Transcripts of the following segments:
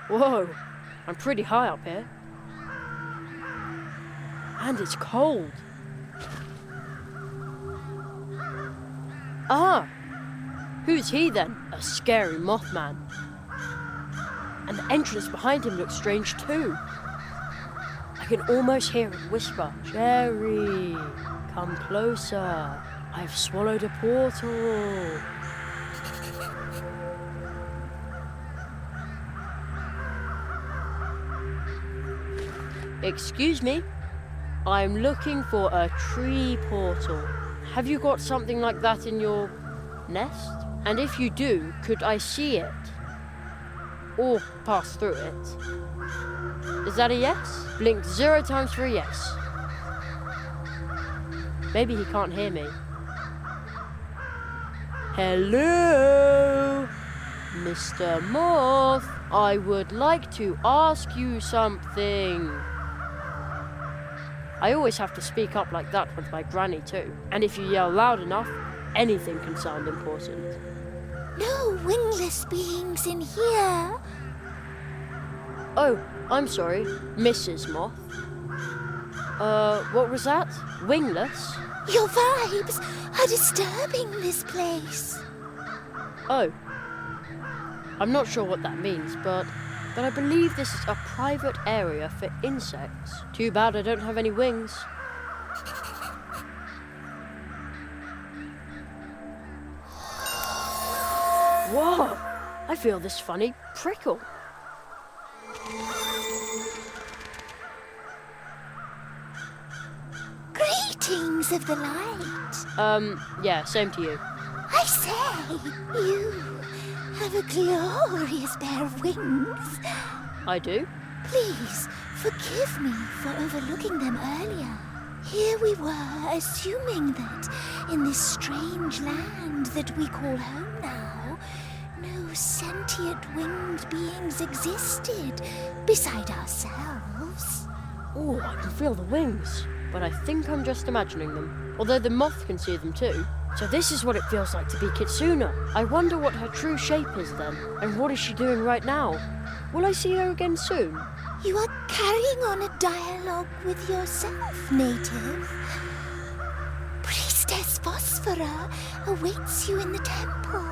Whoa, I'm pretty high up here. And it's cold. Ah! Who's he then? A scary Mothman. And the entrance behind him looks strange too. I can almost hear it whisper, "Jerry, come closer. I've swallowed a portal." Excuse me? I'm looking for a tree portal. Have you got something like that in your nest? And if you do, could I see it? Or pass through it? Is that a yes? Blink 0 times for a yes. Maybe he can't hear me. Hello? Mr. Moth, I would like to ask you something. I always have to speak up like that with my granny too. And if you yell loud enough, anything can sound important. No wingless beings in here. Oh, I'm sorry, Mrs. Moth. What was that? Wingless? Your vibes are disturbing this place. Oh. I'm not sure what that means, but I believe this is a private area for insects. Too bad I don't have any wings. Whoa! I feel this funny prickle. Greetings of the light. Yeah, same to you. I say, you have a glorious pair of wings. I do? Please, forgive me for overlooking them earlier. Here we were, assuming that in this strange land that we call home now, no sentient winged beings existed beside ourselves. Oh, I can feel the wings, but I think I'm just imagining them. Although the moth can see them too. So this is what it feels like to be Kitsuna. I wonder what her true shape is then, and what is she doing right now? Will I see her again soon? You are carrying on a dialogue with yourself, native. Priestess Phosphora awaits you in the temple.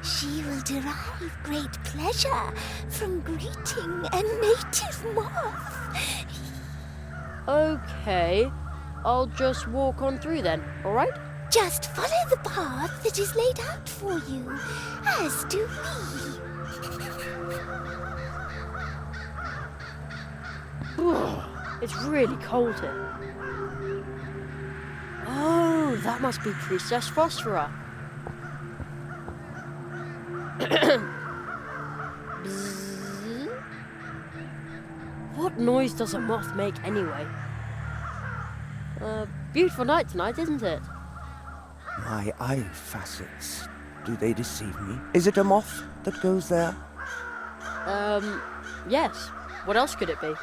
She will derive great pleasure from greeting a native moth. Okay, I'll just walk on through then, alright? Just follow the path that is laid out for you, as do we. It's really cold here. Oh, that must be Priestess Phosphora. Bzzz. What noise does a moth make anyway? Beautiful night tonight, isn't it? My eye facets, do they deceive me? Is it a moth that goes there? Yes. What else could it be?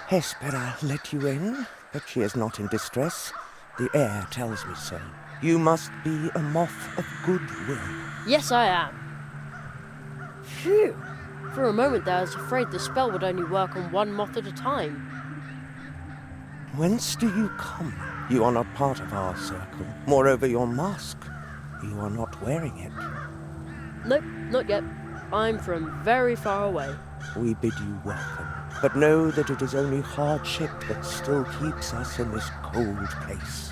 Hespera let you in, but she is not in distress. The air tells me so. You must be a moth of goodwill. Yes, I am. Phew. For a moment there, I was afraid the spell would only work on one moth at a time. Whence do you come? You are not part of our circle. Moreover, your mask. You are not wearing it. Nope, not yet. I'm from very far away. We bid you welcome, but know that it is only hardship that still keeps us in this cold place.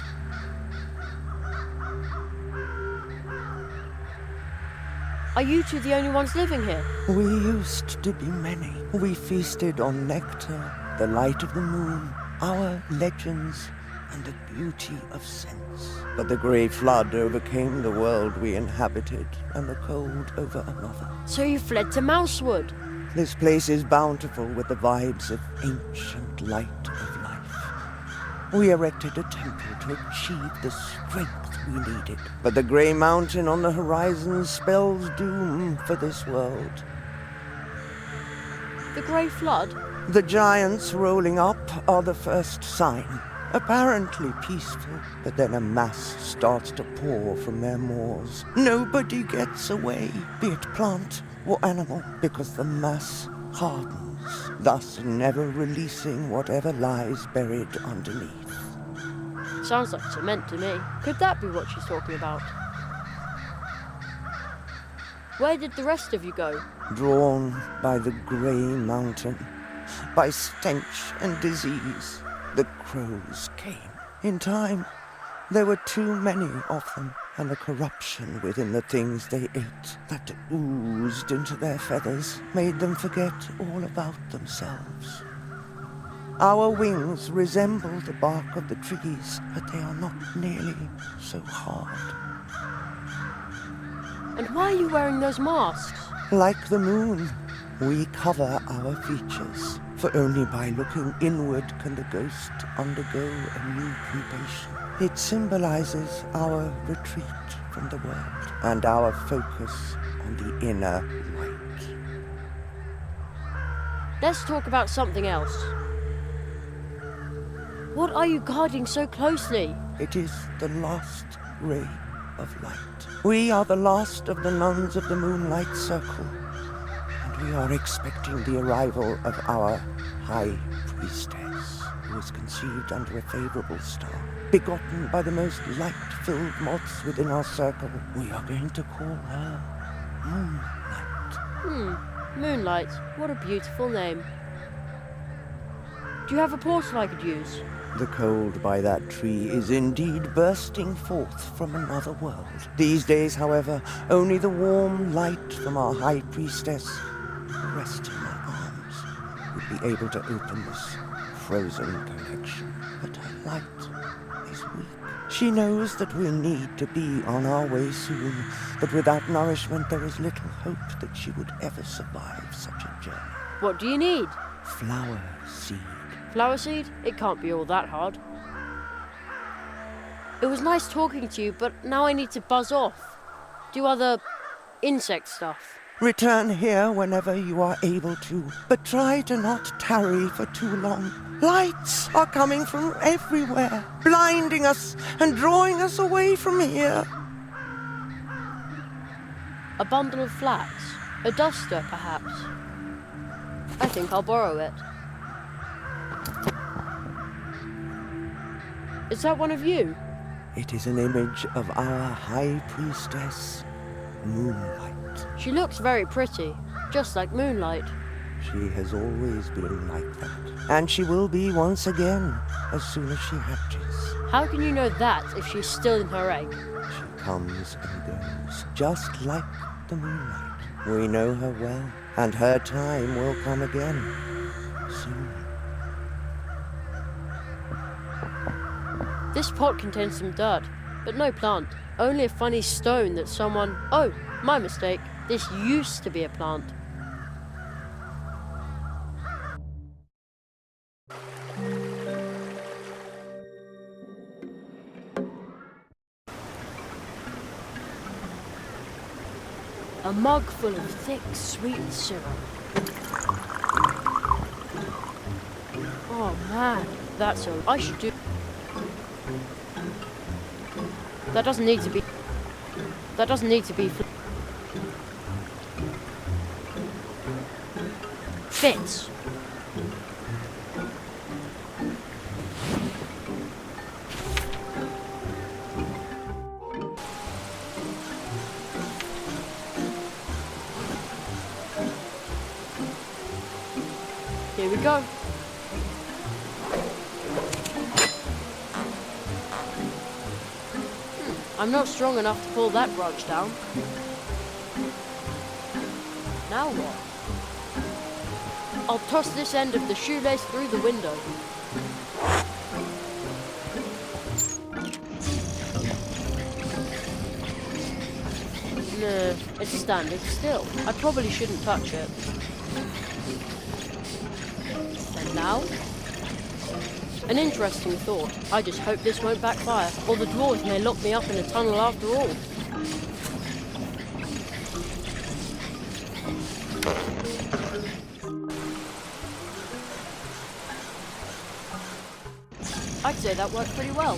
Are you two the only ones living here? We used to be many. We feasted on nectar, the light of the moon, our legends, and the beauty of sense. But the grey flood overcame the world we inhabited, and the cold over another. So you fled to Mousewood? This place is bountiful with the vibes of ancient light of life. We erected a temple to achieve the strength we needed. But the grey mountain on the horizon spells doom for this world. The Grey Flood? The giants rolling up are the first sign. Apparently peaceful, but then a mass starts to pour from their maws. Nobody gets away, be it plant or animal, because the mass hardens, thus never releasing whatever lies buried underneath. Sounds like cement to me. Could that be what she's talking about? Where did the rest of you go? Drawn by the grey mountain, by stench and disease, the crows came. In time, there were too many of them, and the corruption within the things they ate that oozed into their feathers made them forget all about themselves. Our wings resemble the bark of the trees, but they are not nearly so hard. And why are you wearing those masks? Like the moon, we cover our features, for only by looking inward can the ghost undergo a new pupation. It symbolizes our retreat from the world and our focus on the inner light. Let's talk about something else. What are you guarding so closely? It is the last ray of light. We are the last of the nuns of the Moonlight Circle, and we are expecting the arrival of our High Priestess, who was conceived under a favorable star, begotten by the most light-filled moths within our circle. We are going to call her Moonlight. Moonlight. What a beautiful name. Do you have a portal I could use? The cold by that tree is indeed bursting forth from another world. These days, however, only the warm light from our High Priestess, resting in my arms, would be able to open this frozen connection. But her light is weak. She knows that we need to be on our way soon, that without nourishment there is little hope that she would ever survive such a journey. What do you need? Flower seed. Flower seed? It can't be all that hard. It was nice talking to you, but now I need to buzz off. Do other insect stuff. Return here whenever you are able to, but try to not tarry for too long. Lights are coming from everywhere, blinding us and drawing us away from here. A bundle of flax. A duster, perhaps. I think I'll borrow it. Is that one of you? It is an image of our High Priestess, Moonlight. She looks very pretty, just like Moonlight. She has always been like that, and she will be once again as soon as she hatches. How can you know that if she's still in her egg? She comes and goes, just like the moonlight. We know her well, and her time will come again, soon. This pot contains some dirt, but no plant. Only a funny stone that someone... Oh, my mistake. This used to be a plant. A mug full of thick, sweet syrup. Oh man, that's all I should do. That doesn't need to be. Fits. Here we go. I'm not strong enough to pull that branch down. Now what? I'll toss this end of the shoelace through the window. Nah, it's standing still. I probably shouldn't touch it. And now? An interesting thought. I just hope this won't backfire, or the dwarves may lock me up in a tunnel after all. I'd say that worked pretty well.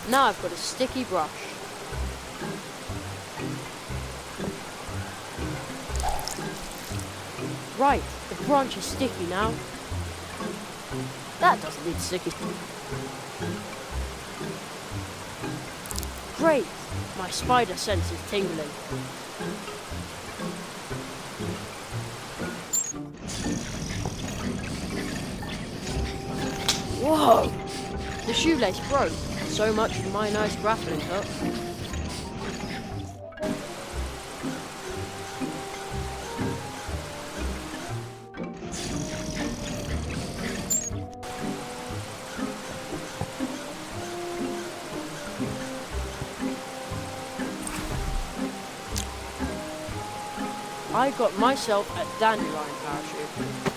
Now I've got a sticky brush. Right, the branch is sticky now. That doesn't need sticky. Great! My spider sense is tingling. Whoa! The shoelace broke. So much for my nice grappling hook. I got myself a dandelion parachute.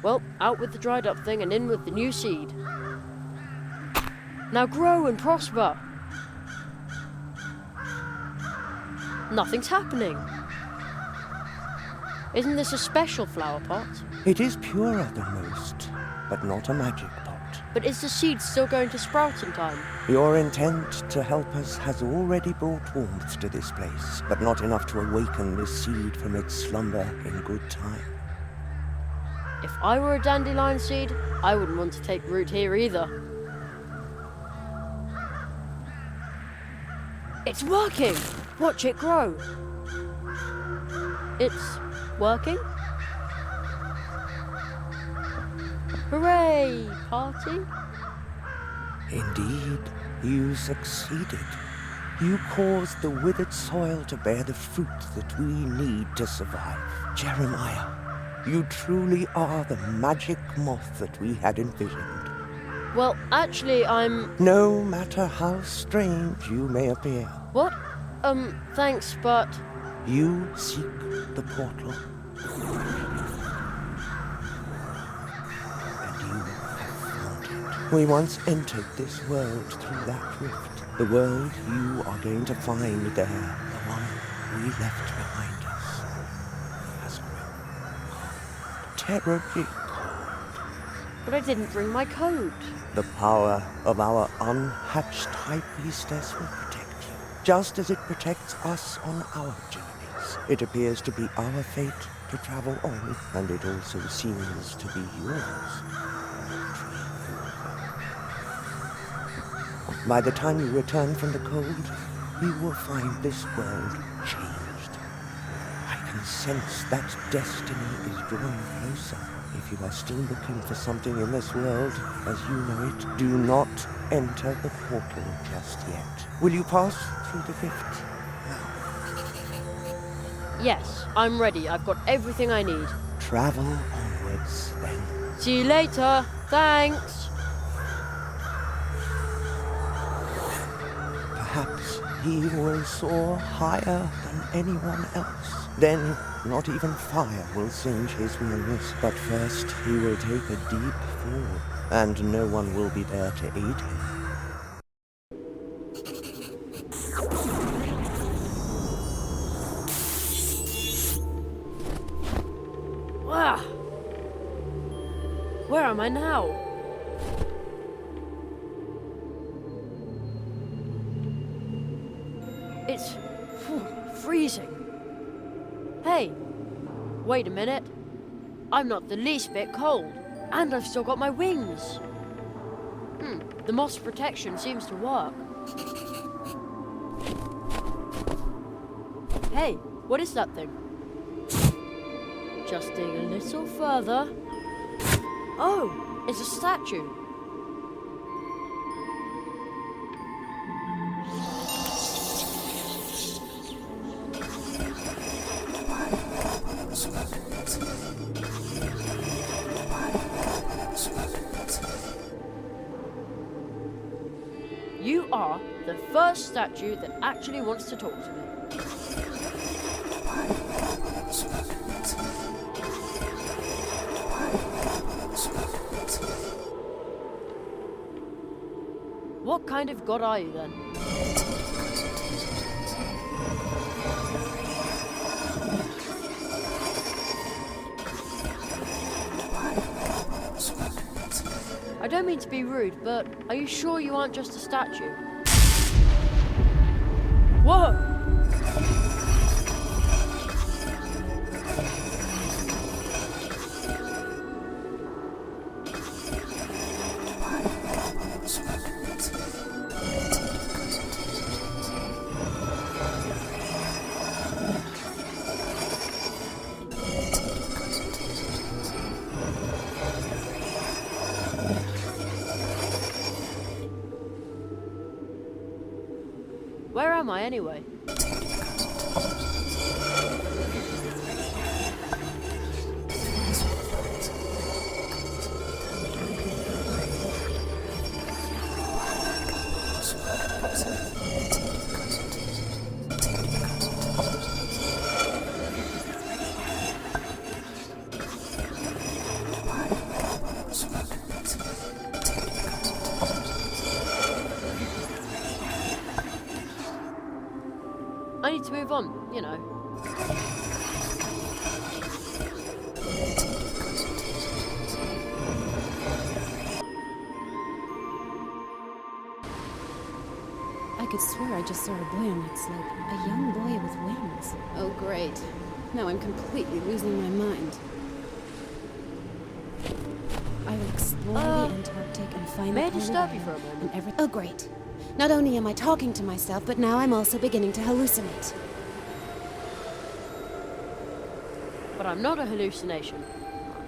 Well, out with the dried up thing and in with the new seed. Now grow and prosper. Nothing's happening. Isn't this a special flower pot? It is purer than most, but not a magic pot. But is the seed still going to sprout in time? Your intent to help us has already brought warmth to this place, but not enough to awaken this seed from its slumber in good time. If I were a dandelion seed, I wouldn't want to take root here either. It's working! Watch it grow. It's working? Hooray! Party? Indeed, you succeeded. You caused the withered soil to bear the fruit that we need to survive. Jeremiah, you truly are the magic moth that we had envisioned. Well, actually, I'm... No matter how strange you may appear, What? Thanks, but... you seek the portal. And you have found it. We once entered this world through that rift. The world you are going to find there, the one we left behind us, has grown terribly cold. But I didn't bring my coat. The power of our unhatched high priestess will protect you, just as it protects us on our journeys. It appears to be our fate to travel on, and it also seems to be yours. By the time you return from the cold, you will find this world changed. I can sense that destiny is drawing closer. If you are still looking for something in this world, as you know it, do not enter the portal just yet. Will you pass through the rift now? Yes, I'm ready. I've got everything I need. Travel onwards, then. See you later. Thanks. Perhaps he will soar higher than anyone else. Then, not even fire will singe his wings. But first, he will take a deep fall, and no one will be there to aid him. Ah! Where am I now? It's freezing. Hey, wait a minute. I'm not the least bit cold, and I've still got my wings. The moss protection seems to work. Hey, what is that thing? Just dig a little further. Oh, it's a statue. The first statue that actually wants to talk to me. What kind of god are you then? I don't mean to be rude, but are you sure you aren't just a statue? Whoa! Where am I anyway? I need to move on, you know. I could swear I just saw a boy on that slope. A young boy with wings. Oh, great. Now I'm completely losing my mind. I will explore the Antarctic and find may I the polar disturb you bear for a moment? and oh, great. Not only am I talking to myself, but now I'm also beginning to hallucinate. But I'm not a hallucination.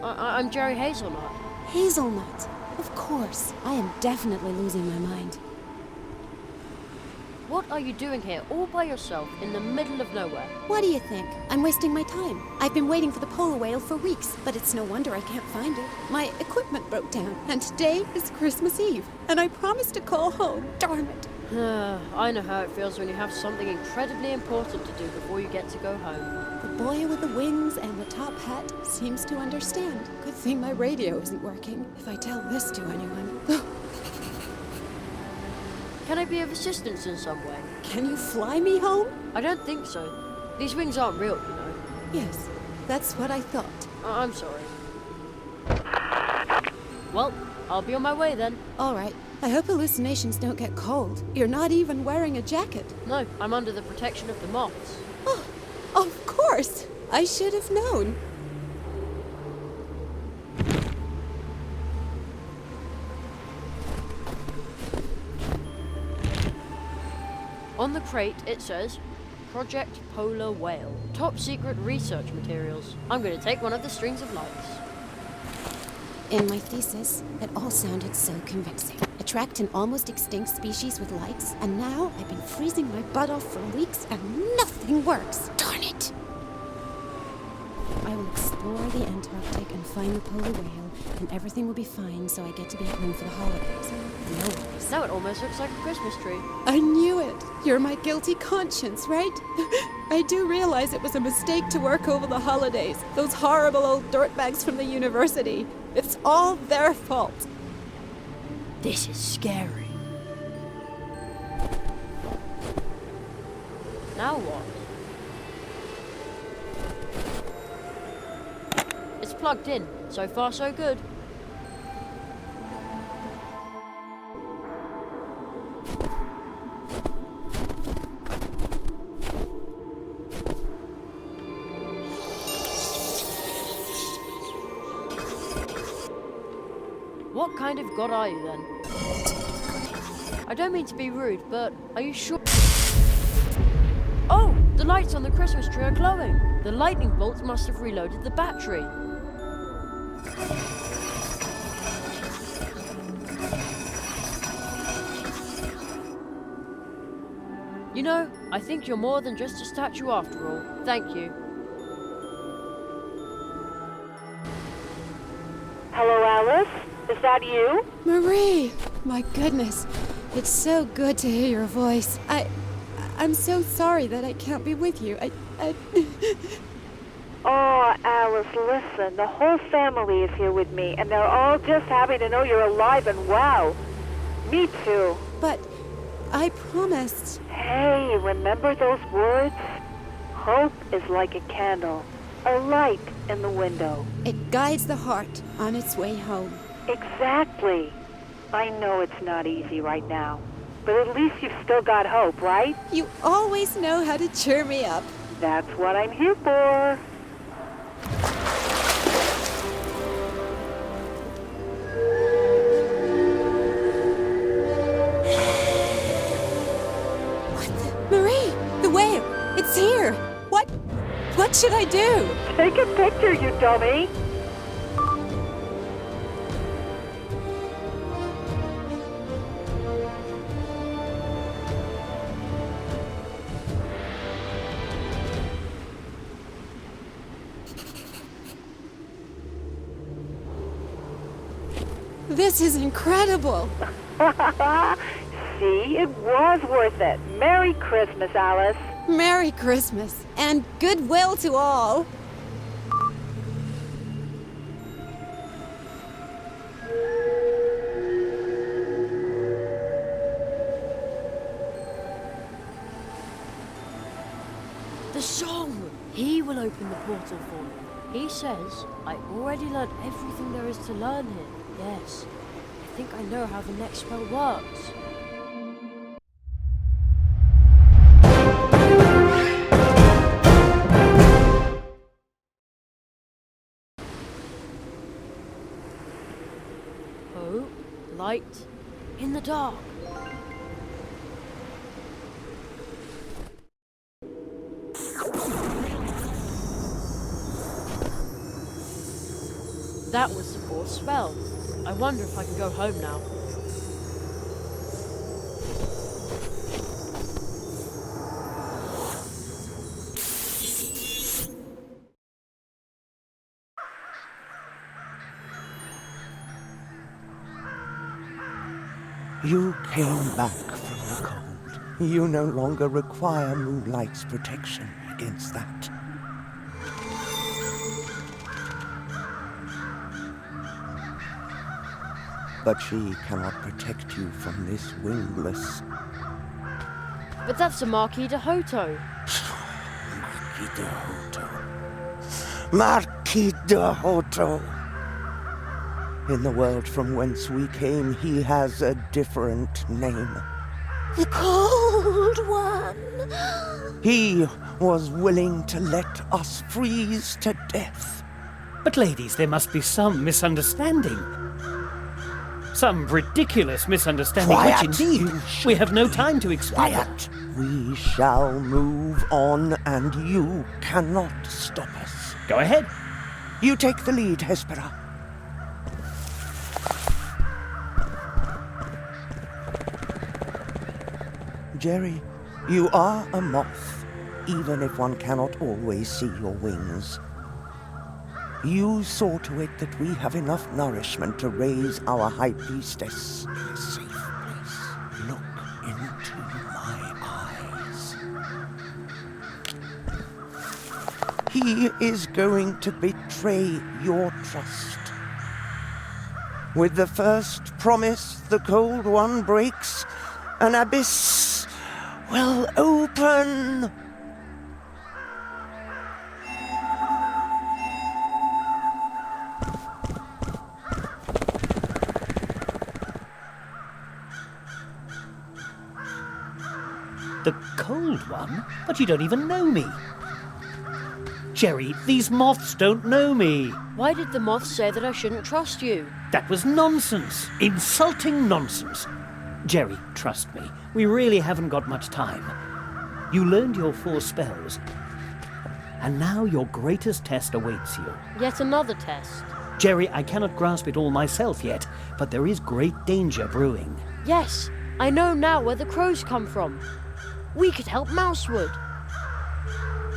I'm Jerry Hazelnut. Hazelnut. Of course. I am definitely losing my mind. What are you doing here, all by yourself, in the middle of nowhere? What do you think? I'm wasting my time. I've been waiting for the polar whale for weeks, but it's no wonder I can't find it. My equipment broke down, and today is Christmas Eve, and I promised to call home. Darn it. I know how it feels when you have something incredibly important to do before you get to go home. The boy with the wings and the top hat seems to understand. Good thing my radio isn't working. If I tell this to anyone... Can I be of assistance in some way? Can you fly me home? I don't think so. These wings aren't real, you know. Yes, that's what I thought. I'm sorry. Well, I'll be on my way then. All right. I hope hallucinations don't get cold. You're not even wearing a jacket. No, I'm under the protection of the moths. Oh, of course. I should have known. On the crate, it says, Project Polar Whale. Top secret research materials. I'm going to take one of the strings of lights. In my thesis, it all sounded so convincing. Attract an almost extinct species with lights, and now I've been freezing my butt off for weeks and nothing works. Darn it! I will explore the Antarctic and find the polar whale, and everything will be fine so I get to be home for the holidays. No worries. Now it almost looks like a Christmas tree. I knew it. You're my guilty conscience, right? I do realize it was a mistake to work over the holidays. Those horrible old dirtbags from the university. It's all their fault. This is scary. Now what? It's plugged in. So far, so good. What kind of god are you then? I don't mean to be rude, but are you sure? Oh! The lights on the Christmas tree are glowing! The lightning bolts must have reloaded the battery. You know, I think you're more than just a statue after all. Thank you. Hello, Alice? Is that you? Marie! My goodness. It's so good to hear your voice. I'm so sorry that I can't be with you. Oh, Alice, listen. The whole family is here with me, and they're all just happy to know you're alive and well. Me too. But I promised. Hey, remember those words? Hope is like a candle, a light in the window. It guides the heart on its way home. Exactly. I know it's not easy right now, but at least you've still got hope, right? You always know how to cheer me up. That's what I'm here for. Marie, the whale, it's here. What should I do? Take a picture, you dummy. This is incredible. See, it was worth it. Merry Christmas, Alice. Merry Christmas and goodwill to all. The song! He will open the portal for me. He says I already learned everything there is to learn here. Yes, I think I know how the next spell works. Hope, light, in the dark. That was the fourth spell. I wonder if I can go home now. You came back from the cold. You no longer require Moonlight's protection against that. But she cannot protect you from this wingless. But that's the Marquis de Hoto. Marquis de Hoto. Marquis de Hoto. In the world from whence we came, he has a different name. The Cold One. He was willing to let us freeze to death. But ladies, there must be some misunderstanding. Some ridiculous misunderstanding, Quiet! which indeed we have no time to explain. Quiet! We shall move on, and you cannot stop us. Go ahead. You take the lead, Hespera. Jerry, you are a moth, even if one cannot always see your wings. You saw to it that we have enough nourishment to raise our High Priestess in a safe place. Look into my eyes. He is going to betray your trust. With the first promise the Cold One breaks, an abyss will open. The Cold One? But you don't even know me. Jerry, these moths don't know me. Why did the moth say that I shouldn't trust you? That was nonsense. Insulting nonsense. Jerry, trust me. We really haven't got much time. You learned your 4 spells. And now your greatest test awaits you. Yet another test. Jerry, I cannot grasp it all myself yet, but there is great danger brewing. Yes, I know now where the crows come from. We could help Mousewood.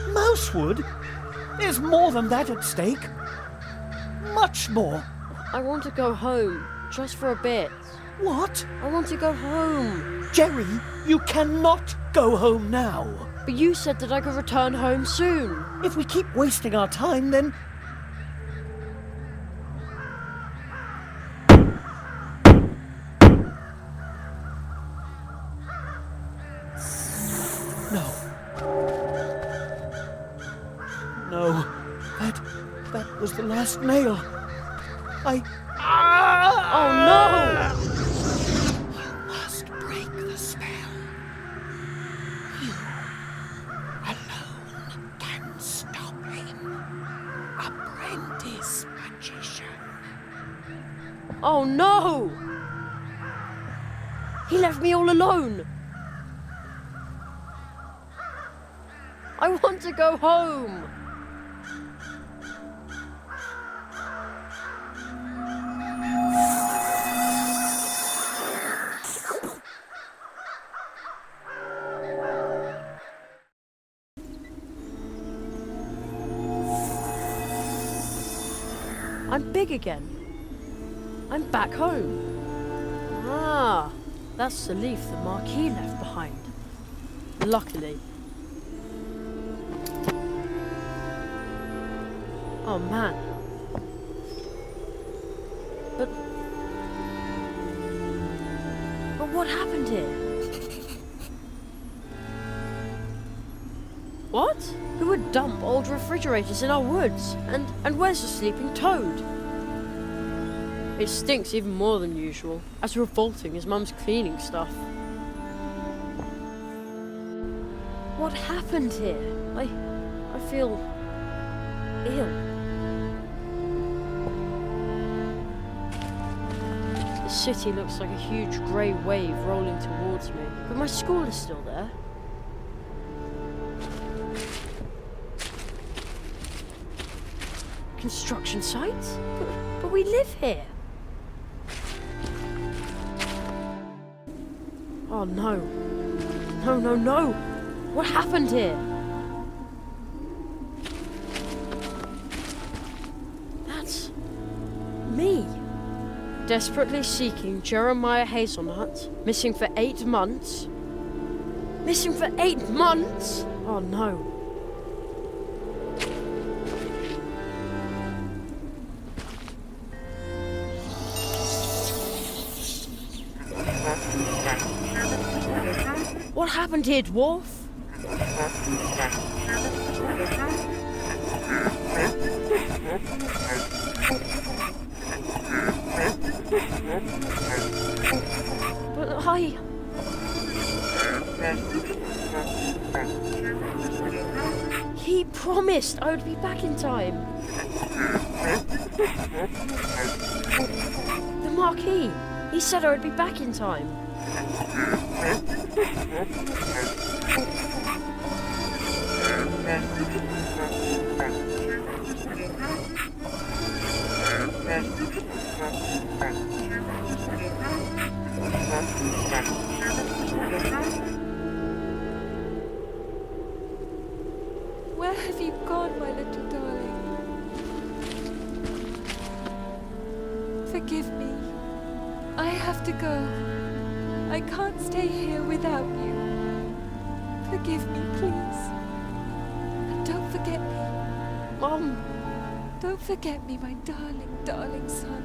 Mousewood? There's more than that at stake. Much more. I want to go home, just for a bit. What? I want to go home. Jerry, you cannot go home now. But you said that I could return home soon. If we keep wasting our time, then... No. No. That was the last nail. Oh no! You must break the spell. You alone can stop him. Apprentice magician. Oh no! He left me all alone. I want to go home. I'm big again. I'm back home. Ah, that's the leaf the Marquis left behind. Luckily. Oh man. But what happened here? What? Who would dump old refrigerators in our woods? And where's the sleeping toad? It stinks even more than usual, as revolting as Mum's cleaning stuff. What happened here? I feel ill. The city looks like a huge grey wave rolling towards me, but my school is still there. Construction sites? But we live here. Oh no. No. What happened here? That's me. Desperately seeking Jeremiah Hazelnut. Missing for 8 months. Missing for 8 months? Oh no. What happened here, dwarf? But he promised I would be back in time. The Marquis. He said I would be back in time. Where have you gone, my little darling? Forgive me. I have to go. I can't stay here without you. Forgive me, please. And don't forget me. Mum. Don't forget me, my darling, darling son.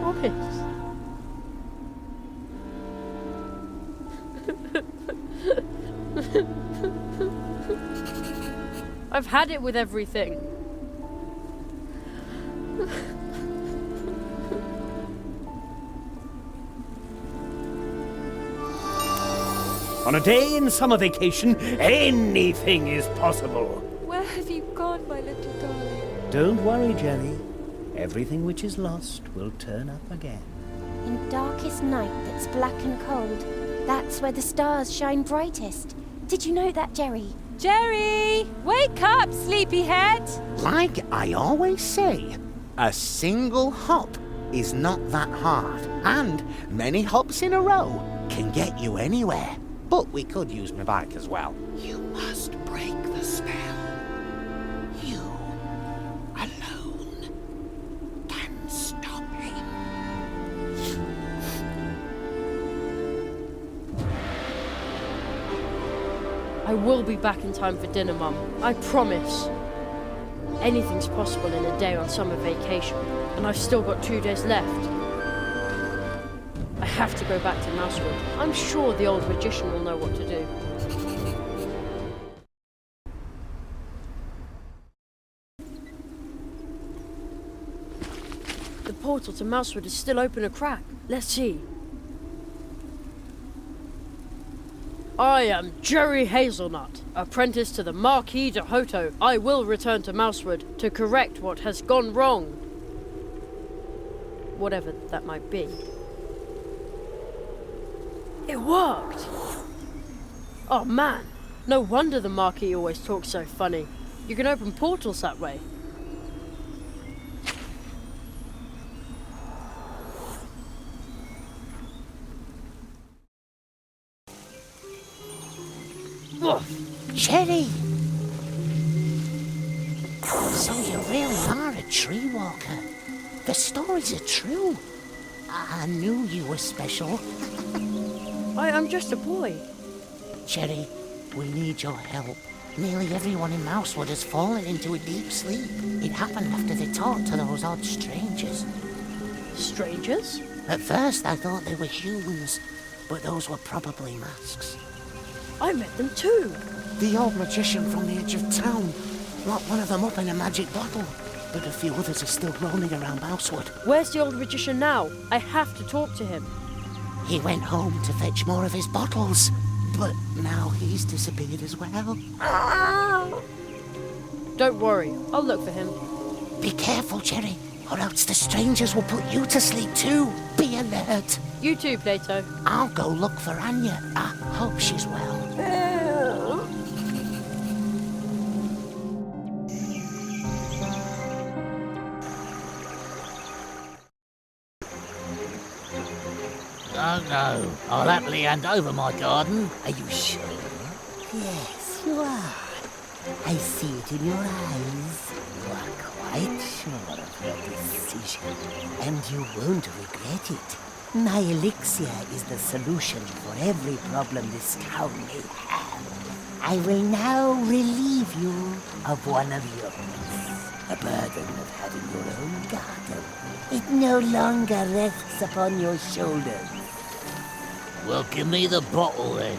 Promise. I've had it with everything. On a day in summer vacation, anything is possible. Where have you gone, my little darling? Don't worry, Jelly. Everything which is lost will turn up again. In darkest night that's black and cold, that's where the stars shine brightest. Did you know that, Jerry? Jerry! Wake up, sleepyhead! Like I always say, a single hop is not that hard, and many hops in a row can get you anywhere. But we could use my bike as well. You must break the spell. You alone can stop him. I will be back in time for dinner, Mum. I promise. Anything's possible in a day on summer vacation, and I've still got 2 days left. I have to go back to Mousewood. I'm sure the old magician will know what to do. The portal to Mousewood is still open a crack. Let's see. I am Jerry Hazelnut, apprentice to the Marquis de Hoto. I will return to Mousewood to correct what has gone wrong. Whatever that might be. It worked! Oh man, no wonder the Marquis always talks so funny. You can open portals that way. Cherry! So you really are a tree walker. The stories are true. I knew you were special. I'm just a boy. Cherry, we need your help. Nearly everyone in Mousewood has fallen into a deep sleep. It happened after they talked to those odd strangers. Strangers? At first I thought they were humans, but those were probably masks. I met them too. The old magician from the edge of town locked one of them up in a magic bottle, but a few others are still roaming around Mousewood. Where's the old magician now? I have to talk to him. He went home to fetch more of his bottles, but now he's disappeared as well. Don't worry, I'll look for him. Be careful, Cherry, or else the strangers will put you to sleep too. Be alert. You too, Plato. I'll go look for Anya. I hope she's well. No. I'll happily hand over my garden. Are you sure? Yes, you are. I see it in your eyes. You are quite sure of your decision, and you won't regret it. My elixir is the solution for every problem this town may have. I will now relieve you of one of yours. The burden of having your own garden. It no longer rests upon your shoulders. Well, give me the bottle then.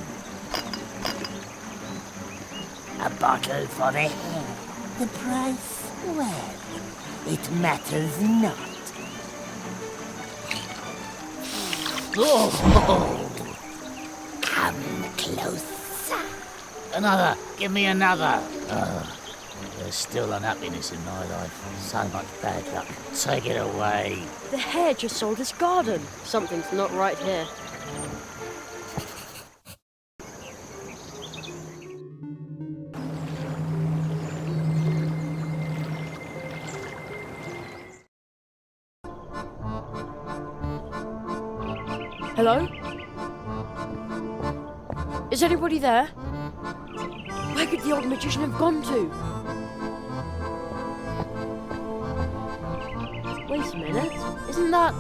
A bottle for the hair. The price? Well, it matters not. Oh! Come closer. Another. Give me another. There's still unhappiness in my life. So much bad luck. Take it away. The hare just sold his garden. Something's not right here. Hello? Is anybody there? Where could the old magician have gone to? Wait a minute. Isn't that...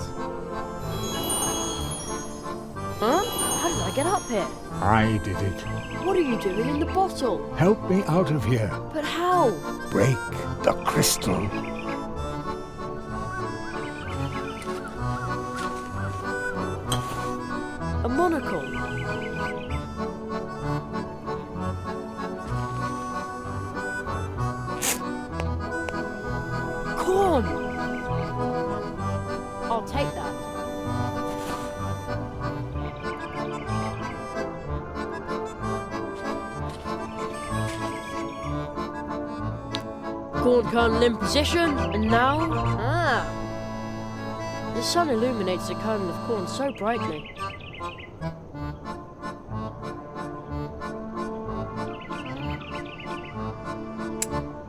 Huh? How did I get up here? I did it. What are you doing in the bottle? Help me out of here. But how? Break the crystal. A monocle. Corn! I'll take that. Corn kernel in position, and now... The sun illuminates the kernel of corn so brightly.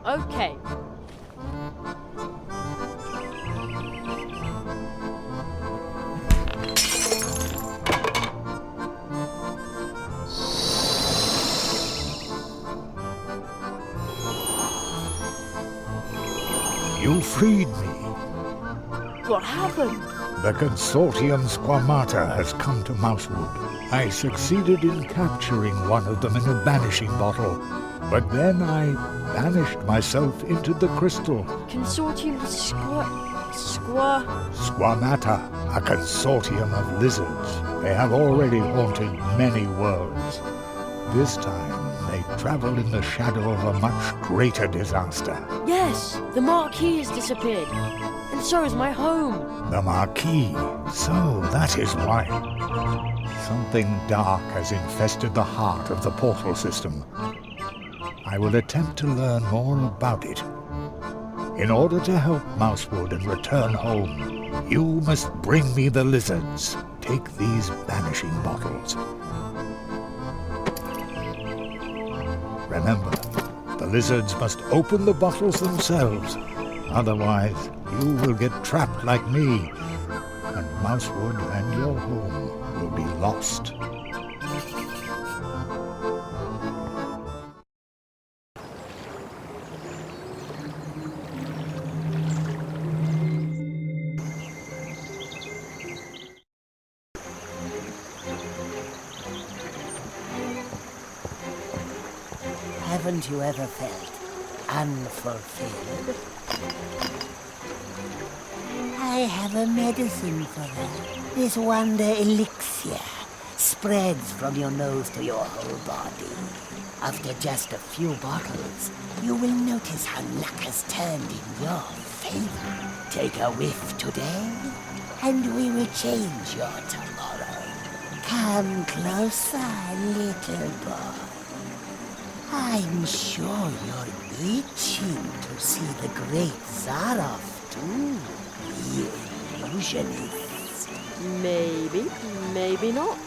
Okay. You freed me. What happened? The Consortium Squamata has come to Mousewood. I succeeded in capturing one of them in a banishing bottle, but then I banished myself into the crystal. Consortium Squamata, a consortium of lizards. They have already haunted many worlds. This time, they travel in the shadow of a much greater disaster. Yes, the Marquis has disappeared. And so is my home. The Marquis. So that is why. Something dark has infested the heart of the portal system. I will attempt to learn more about it. In order to help Mousewood and return home, you must bring me the lizards. Take these banishing bottles. Remember, the lizards must open the bottles themselves. Otherwise, you will get trapped like me, and Mousewood and your home will be lost. Haven't you ever felt unfulfilled? I have a medicine for that. This wonder elixir spreads from your nose to your whole body. After just a few bottles, you will notice how luck has turned in your favor. Take a whiff today, and we will change your tomorrow. Come closer, little boy. I'm sure you're itching to see the great Zaroff, too, the illusionist. Maybe, maybe not.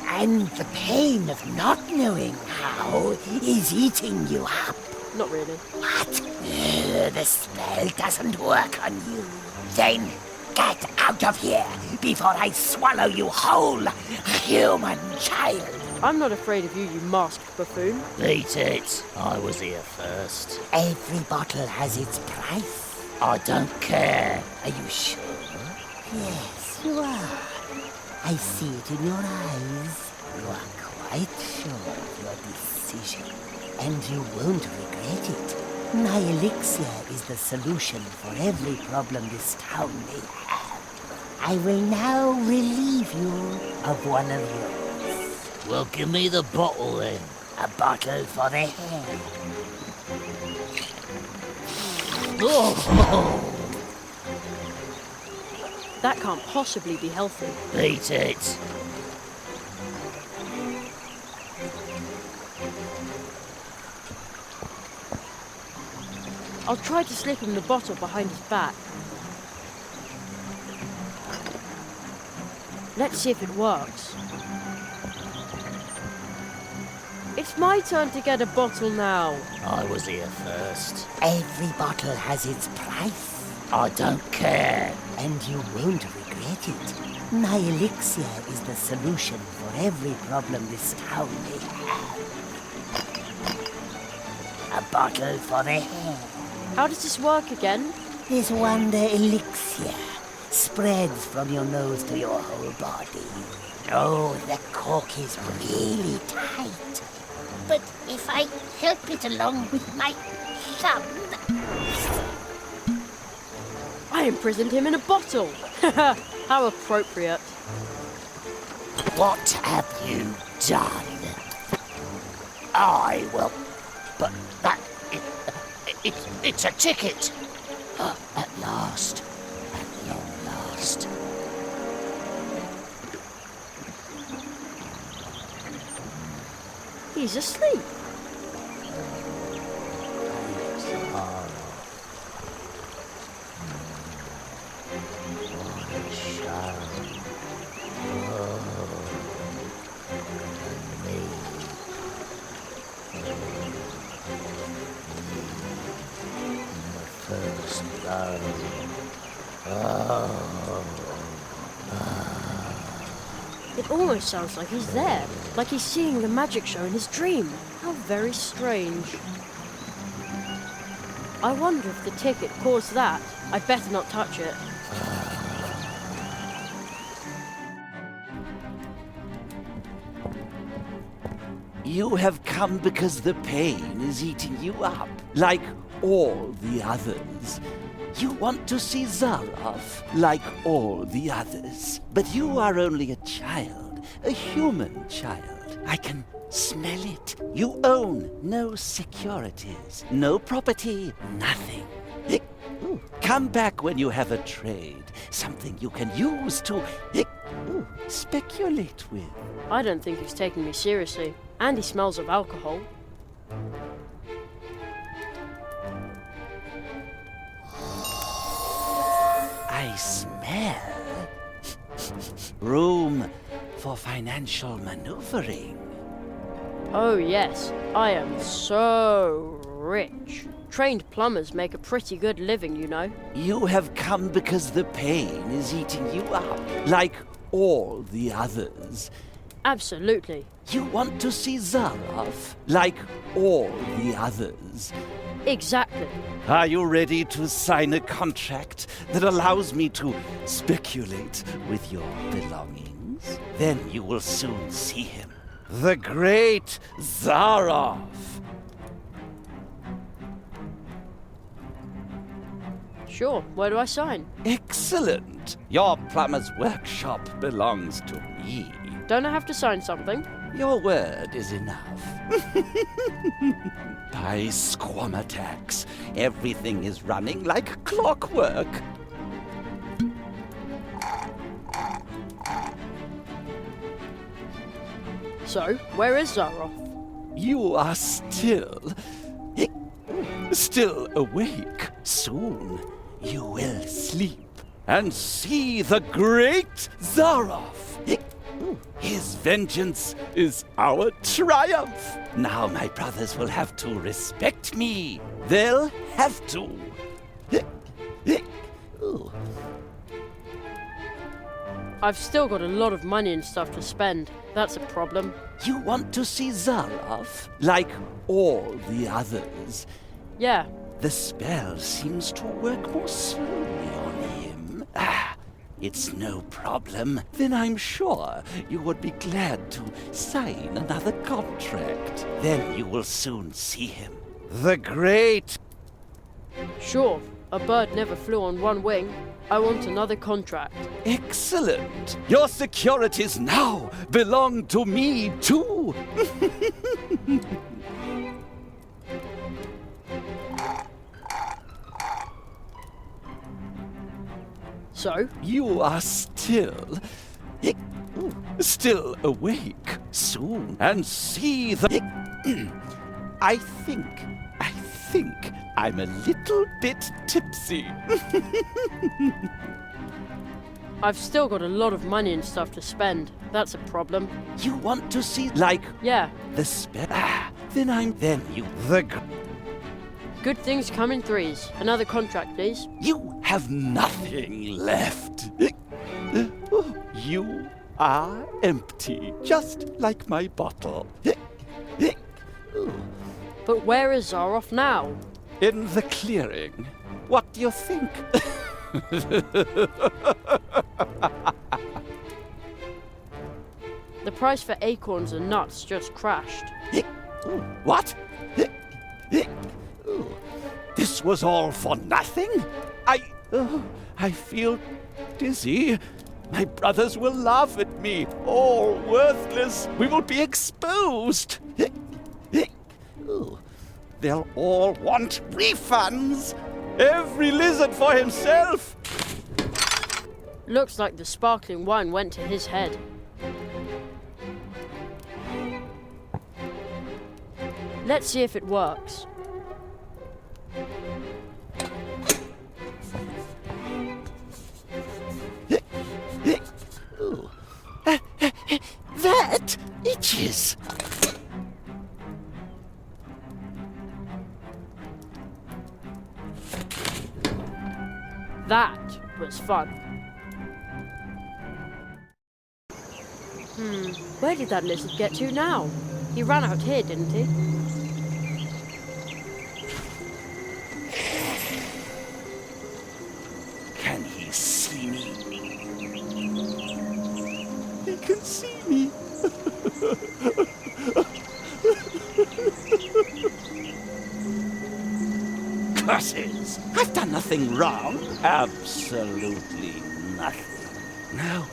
And the pain of not knowing how is eating you up. Not really. What? The spell doesn't work on you. Then get out of here before I swallow you whole, human child. I'm not afraid of you, you masked buffoon. Beat it. I was here first. Every bottle has its price. I don't care. Are you sure? Yes, you are. I see it in your eyes. You are quite sure of your decision, and you won't regret it. My elixir is the solution for every problem this town may have. I will now relieve you of one of yours. Well, give me the bottle then. A bottle for the hair. Oh! That can't possibly be healthy. Beat it. I'll try to slip him the bottle behind his back. Let's see if it works. It's my turn to get a bottle now. I was here first. Every bottle has its price. I don't care. And you won't regret it. My elixir is the solution for every problem this town may have. A bottle for the hair. How does this work again? This wonder elixir spreads from your nose to your whole body. Oh, the cork is really tight. But if I help it along with my thumb... I imprisoned him in a bottle. How appropriate. What have you done? I will... But that... It's a ticket. At last. At long last. He's asleep. It almost sounds like he's there, like he's seeing the magic show in his dream. How very strange. I wonder if the ticket caused that. I'd better not touch it. You have come because the pain is eating you up, like all the others. You want to see Zaroff, like all the others. But you are only a child, a human child. I can smell it. You own no securities, no property, nothing. Come back when you have a trade, something you can use to speculate with. I don't think he's taking me seriously. And he smells of alcohol. I smell room for financial maneuvering. Oh yes, I am so rich. Trained plumbers make a pretty good living, you know. You have come because the pain is eating you up, like all the others. Absolutely. You want to see Zaroff, like all the others. Exactly. Are you ready to sign a contract that allows me to speculate with your belongings? Then you will soon see him. The great Zaroff. Sure, where do I sign? Excellent. Your plumber's workshop belongs to me. Don't I have to sign something? Your word is enough. By Squamatax, everything is running like clockwork. So, where is Zaroff? You are still awake. Soon you will sleep and see the great Zaroff. His vengeance is our triumph. Now my brothers will have to respect me. They'll have to. I've still got a lot of money and stuff to spend. That's a problem. You want to see Zaroff, like all the others. Yeah. The spell seems to work more slowly on him. It's no problem. Then I'm sure you would be glad to sign another contract. Then you will soon see him. The great... Sure, a bird never flew on one wing. I want another contract. Excellent! Your securities now belong to me too! So? You are still awake. Soon and see the... I think I'm a little bit tipsy. I've still got a lot of money and stuff to spend. That's a problem. You want to see, like... Yeah. The spell? Then you... Good things come in threes. Another contract, please. You have nothing left. You are empty, just like my bottle. But where is Zaroff now? In the clearing. What do you think? The price for acorns and nuts just crashed. What? This was all for nothing? I feel dizzy. My brothers will laugh at me. All worthless. We will be exposed. They'll all want refunds. Every lizard for himself. Looks like the sparkling wine went to his head. Let's see if it works. That itches. That was fun. Where did that lizard get to now? He ran out here, didn't he? see me. Curses! I've done nothing wrong. Absolutely nothing. No.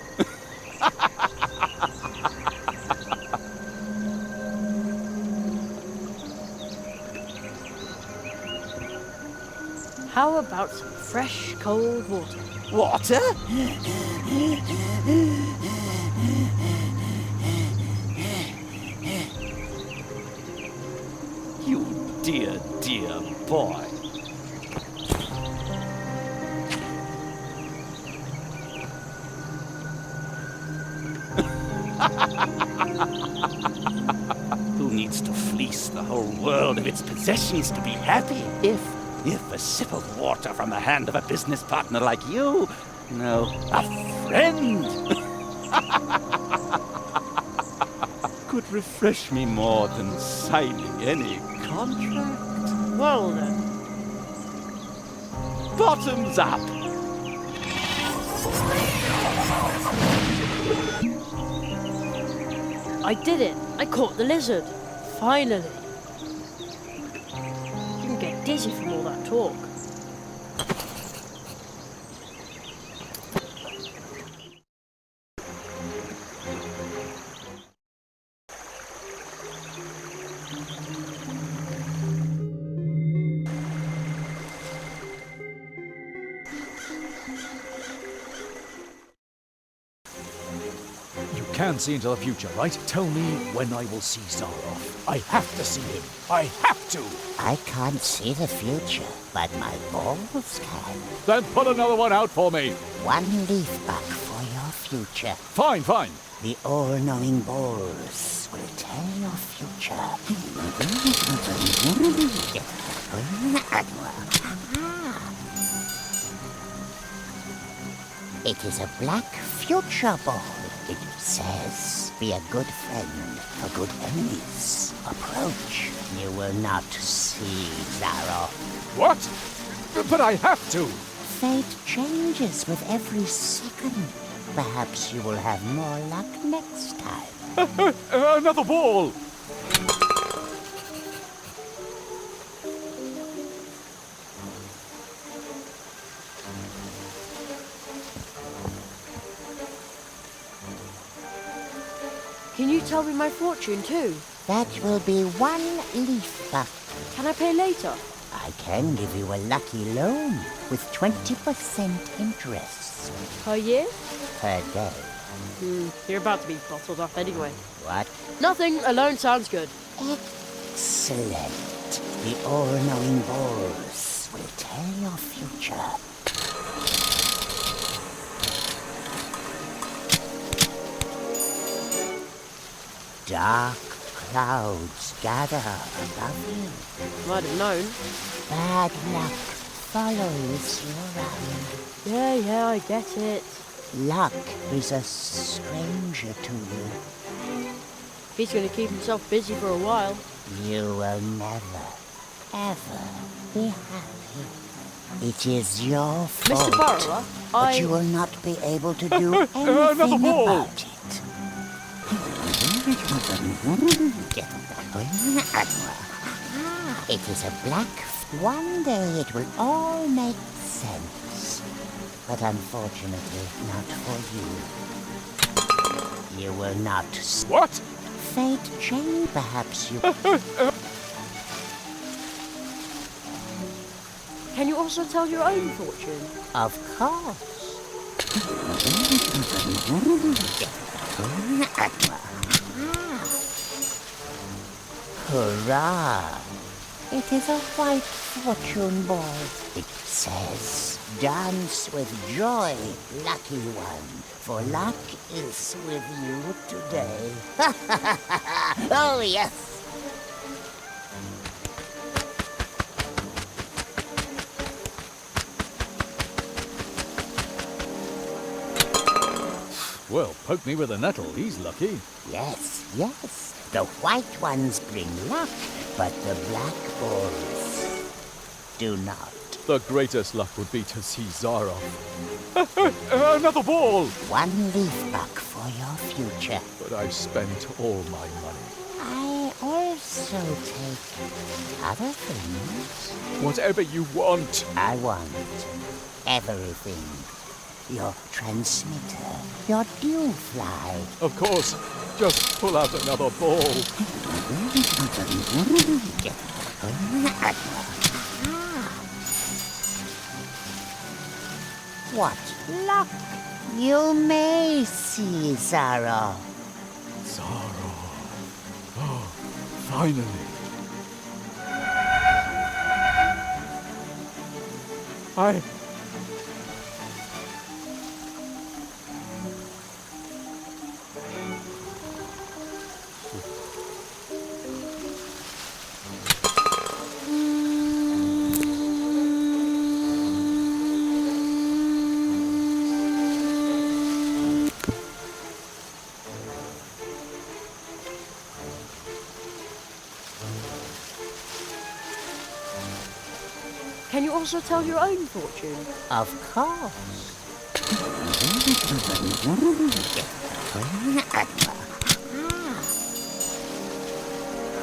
How about some fresh, cold water? Water? You dear, dear boy. Who needs to fleece the whole world of its possessions to be happy? If a sip of water from the hand of a business partner like you, no, a friend, could refresh me more than signing any contract. Well then. Bottoms up! I did it! I caught the lizard! Finally! You can get dizzy from all that talk. You can see into the future, right? Tell me when I will see Zaroff. I have to see him. I have to! I can't see the future, but my balls can. Then put another one out for me. One leaf buck for your future. Fine, fine. The all-knowing balls will tell your future. It is a black future ball. It says, be a good friend for good enemies. Approach. You will not see Zaroff. What? But I have to. Fate changes with every second. Perhaps you will have more luck next time. Another ball. Can you tell me my fortune too? That will be one leaf buck. Can I pay later? I can give you a lucky loan with 20% interest. Per year? Per day. You're about to be bottled up anyway. What? Nothing, a loan sounds good. Excellent. The all-knowing balls will tell your future. Dark clouds gather above you. Might have known. Bad luck follows you around. Yeah, I get it. Luck is a stranger to you. He's gonna keep himself busy for a while. You will never, ever be happy. It is your fault. Mr. Burrower, but you will not be able to do anything about it. It is a black. One day it will all make sense. But unfortunately, not for you. You will not. What? Fate change. Perhaps you. Can you also tell your own fortune? Of course. Hurrah! It is a white fortune ball. It says, dance with joy, lucky one, for luck is with you today. Oh, yes! Well, poke me with a nettle. He's lucky. Yes, yes. The white ones bring luck, but the black balls do not. The greatest luck would be to see Zara. Another ball! One leaf buck for your future. But I've spent all my money. I also take other things. Whatever you want. I want everything. Your transmitter, your dew fly. Of course. Just pull out another ball. What luck! You may see Zara. Zara. Oh, finally. Can you also tell your own fortune? Of course.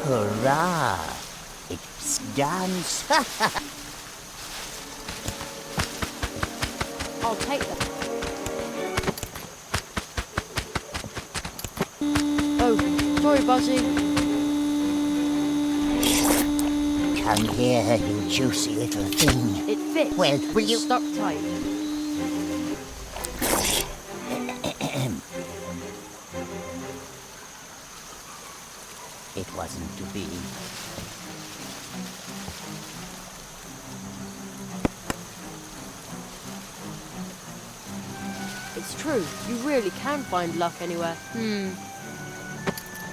Hurrah! It's done. I'll take that. Oh, sorry, Buzzy. Come here, you juicy little thing. It fits. Well, will you... Stuck tight. It wasn't to be. It's true. You really can find luck anywhere.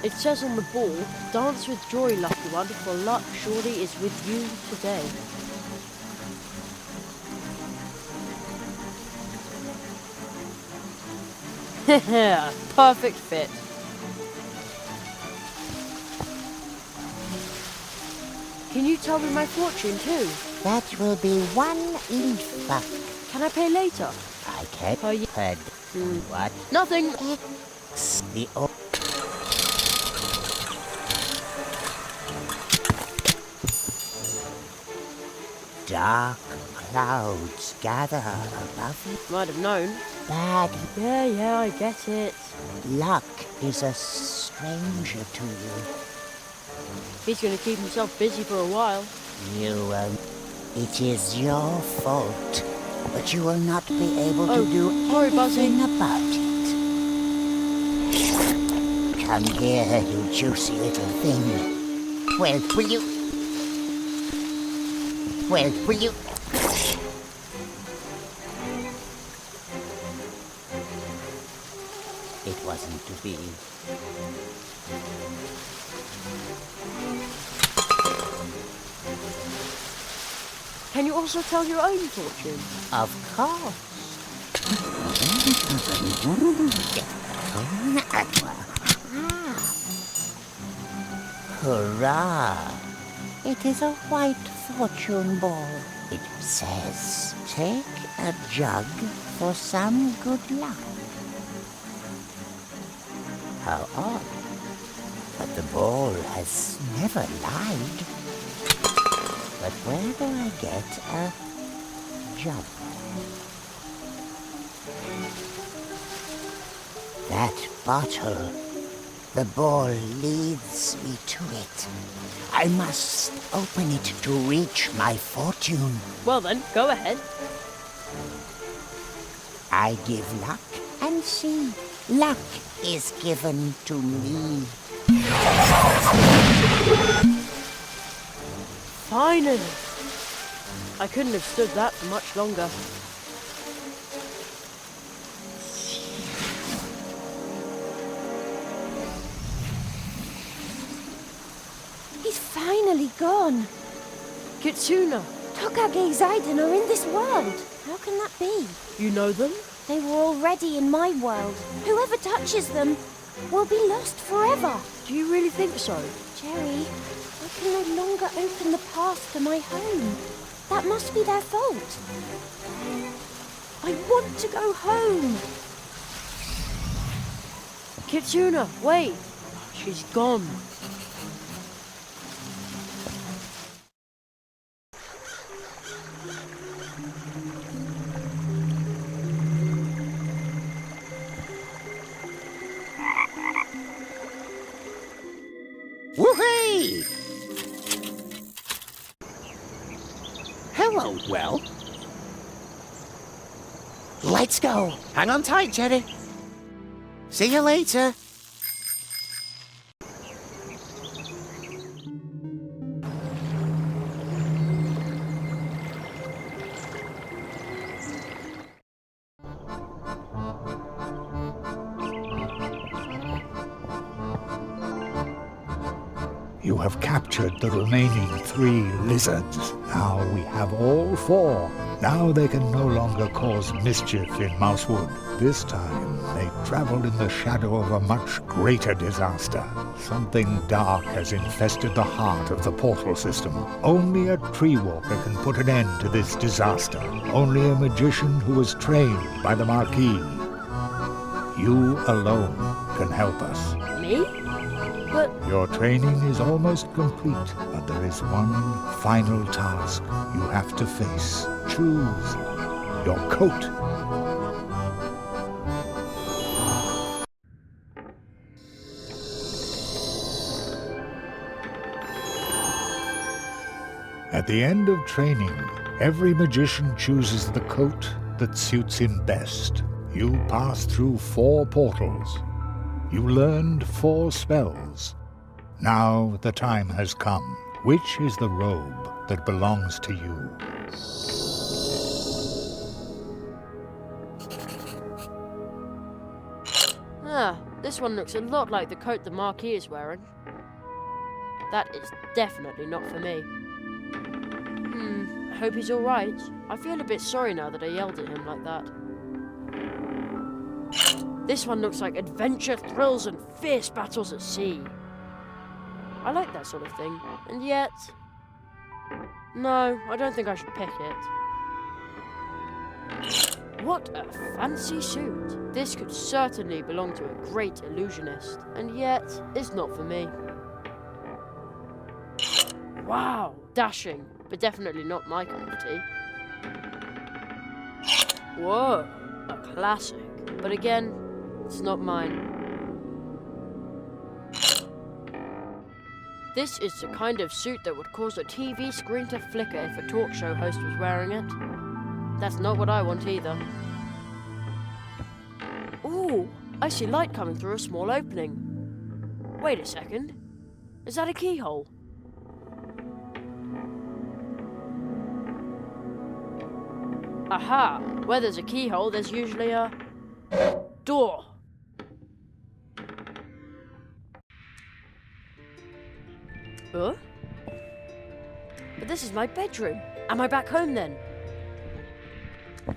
It says on the ball, dance with joy, lucky one, for luck surely is with you today. Perfect fit. Can you tell me my fortune too? That will be one leaf buck. Can I pay later? I can't heard. What? Nothing. X the O. Dark clouds gather above you. Might have known. Bad Yeah, I get it. luck is a stranger to you. He's gonna keep himself busy for a while. You won't. It is your fault, but you will not be able to do sorry, Buzzy. anything about it. Come here, you juicy little thing. Well, will you? Well, will you? It wasn't to be. Can you also tell your own fortune? Of course. Hurrah! It is a white fortune ball. It says, take a jug for some good luck. How odd. But the ball has never lied. But where do I get a jug? That bottle. The ball leads me to it. I must open it to reach my fortune. Well then, go ahead. I give luck and see. Luck is given to me. Finally! I couldn't have stood that for much longer. He's finally gone. Kitsuna, Tokage Zaiden are in this world. How can that be? you know them? They were already in my world. Whoever touches them will be lost forever. Do you really think so? Jerry, I can no longer open the path to my home. That must be their fault. I want to go home. Kitsuna, wait. She's gone. Woohoo! Hello, Well. Let's go. Hang on tight, Jerry. See you later. You have captured the remaining 3 lizards. Now we have all 4. Now they can no longer cause mischief in Mousewood. This time they travel in the shadow of a much greater disaster. Something dark has infested the heart of the portal system. Only a tree walker can put an end to this disaster. Only a magician who was trained by the Marquis. You alone can help us. Me? But Your training is almost complete, but there is one final task you have to face. Choose your coat. At the end of training, every magician chooses the coat that suits him best. You pass through 4 portals. You learned 4 spells. Now the time has come. Which is the robe that belongs to you? This one looks a lot like the coat the Marquis is wearing. That is definitely not for me. I hope he's alright. I feel a bit sorry now that I yelled at him like that. This one looks like adventure, thrills, and fierce battles at sea. I like that sort of thing, and yet... No, I don't think I should pick it. What a fancy suit. This could certainly belong to a great illusionist, and yet it's not for me. Wow, dashing, but definitely not my cup of tea. Whoa, a classic, but again, it's not mine. This is the kind of suit that would cause a TV screen to flicker if a talk show host was wearing it. That's not what I want either. Ooh, I see light coming through a small opening. Wait a second. Is that a keyhole? Aha! Where there's a keyhole, there's usually a... door. Huh? But this is my bedroom. Am I back home then?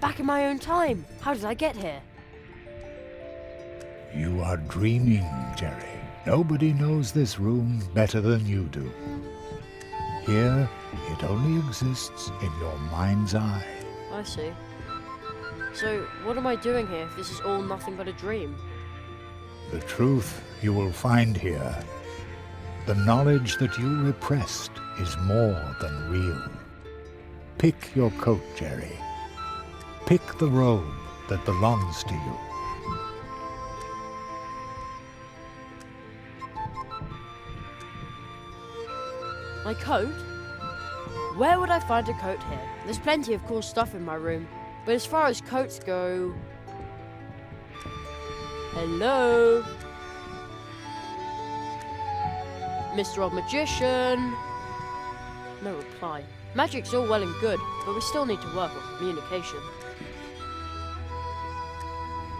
Back in my own time. How did I get here? You are dreaming, Jerry. Nobody knows this room better than you do. Here, it only exists in your mind's eye. I see. So, what am I doing here if this is all nothing but a dream? The truth you will find here. The knowledge that you repressed is more than real. Pick your coat, Jerry. Pick the robe that belongs to you. My coat? Where would I find a coat here? There's plenty of cool stuff in my room, but as far as coats go... Hello? Mr. Old Magician? No reply. Magic's all well and good, but we still need to work on communication.